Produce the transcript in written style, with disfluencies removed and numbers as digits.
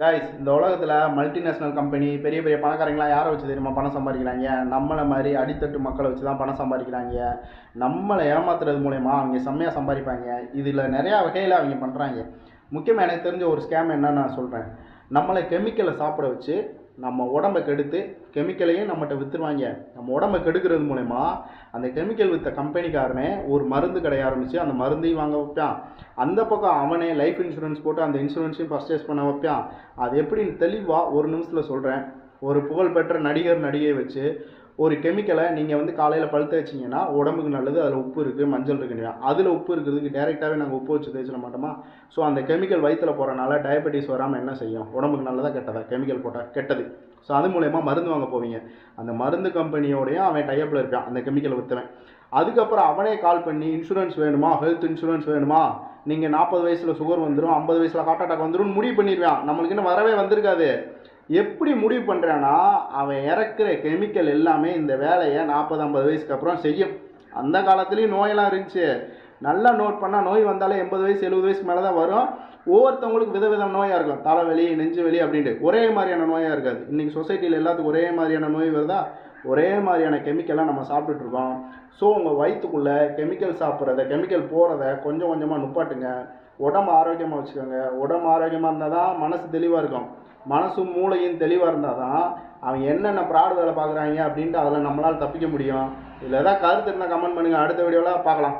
Guys, இந்த உலகத்தில் multinational company பெரிய பெரிய பணக்காரங்களாம் யாரை வச்சு தெரியுமா பணம் சம்பாதிக்கிறாங்க? நம்மளை மாதிரி அடித்தட்டு மக்களை வச்சு தான் பணம் சம்பாதிக்கிறாங்க. நம்மளை ஏமாத்துறது மூலயமா அவங்க செம்மையாக சம்பாதிப்பாங்க. இதில் நிறையா வகையில் அவங்க பண்ணுறாங்க. முக்கியமாக எனக்கு தெரிஞ்ச ஒரு ஸ்கேம் என்னன்னு நான் சொல்கிறேன். நம்மளை கெமிக்கலை சாப்பிட வச்சு நம்ம உடம்பை கெடுத்து கெமிக்கலையும் நம்மகிட்ட விற்றுருவாங்க. நம்ம உடம்பை கெடுக்கிறது மூலயமா அந்த கெமிக்கல் விற்ற கம்பெனிக்காரனே ஒரு மருந்து கடை ஆரம்பித்து அந்த மருந்தையும் வாங்க வைப்பான். அந்த பக்கம் அவனே லைஃப் இன்சூரன்ஸ் போட்டு அந்த இன்சூரன்ஸையும் பர்ச்சேஸ் பண்ண வைப்பான். அது எப்படின்னு தெளிவாக ஒரு நிமிஷத்தில் சொல்கிறேன். ஒரு புகழ்பெற்ற நடிகை வச்சு ஒரு கெமிக்கலை நீங்கள் காலையில் பழுத்த வச்சிங்கன்னா உடம்புக்கு நல்லது, அதில் உப்பு இருக்குது, மஞ்சள் இருக்குன்னு. அதில் உப்பு இருக்கிறதுக்கு டேரெக்டாகவே நாங்கள் உப்பு வச்சு தேய்ச்சிட மாட்டோமா? ஸோ அந்த கெமிக்கல் வயிற்றில் போகிறனால டயபெட்டிஸ் வராமல் என்ன செய்யும்? உடம்புக்கு நல்லதாக கெட்டதா? கெமிக்கல் போட்டால் கெட்டது. ஸோ அது மூலயமா மருந்து வாங்க போவீங்க. அந்த மருந்து கம்பெனியோடையும் அவன் டைப்பில் இருப்பான், அந்த கெமிக்கல் விற்றுவேன். அதுக்கப்புறம் அவனே கால் பண்ணி இன்சூரன்ஸ் வேணுமா, ஹெல்த் இன்சூரன்ஸ் வேணுமா, நீங்கள் 40 வயசில் சுகர் வந்துடும், 50 வயசில் ஹார்ட் அட்டாக் வந்துடும் முடிவு பண்ணிடுவான். நம்மளுக்கு இன்னும் வரவே வந்திருக்காது. எப்படி முடிவு பண்ணுறான்னா, அவன் இறக்குற கெமிக்கல் எல்லாமே இந்த வேலையை 40-50 வயசுக்கு அப்புறம் செய்யும். அந்த காலத்துலேயும் நோயெல்லாம் இருந்துச்சு. நல்லா நோட் பண்ணால் நோய் வந்தாலே 80 வயசு 70 வயசுக்கு மேலே தான் வரும். ஒவ்வொருத்தவங்களுக்கு விதவிதம் நோயாக இருக்கும். தலைவலி, நெஞ்சு வலி அப்படின்ட்டு ஒரே மாதிரியான நோயாக இருக்காது. இன்றைக்கி சொசைட்டியில் எல்லாத்துக்கும் ஒரே மாதிரியான நோய் வருதா? ஒரே மாதிரியான கெமிக்கலாக நம்ம சாப்பிட்டுட்ருக்கோம். ஸோ உங்கள் வயிற்றுக்குள்ளே கெமிக்கல் சாப்பிட்றத, கெமிக்கல் போகிறத கொஞ்சம் கொஞ்சமாக நுப்பாட்டுங்க. உடம்பு ஆரோக்கியமாக வச்சுக்கோங்க. உடம்பு ஆரோக்கியமாக இருந்தால் தான் மனசு தெளிவாக இருக்கும். மனசும் மூளையும் தெளிவாக இருந்தால் தான் அவங்க என்னென்ன ப்ராடு வேலை பார்க்குறாங்க அப்படின்ட்டு அதில் நம்மளால் தப்பிக்க முடியும். இதில் ஏதாவது கருத்து இருந்தால் கமெண்ட் பண்ணுங்கள். அடுத்த வீடியோவில் பார்க்கலாம்.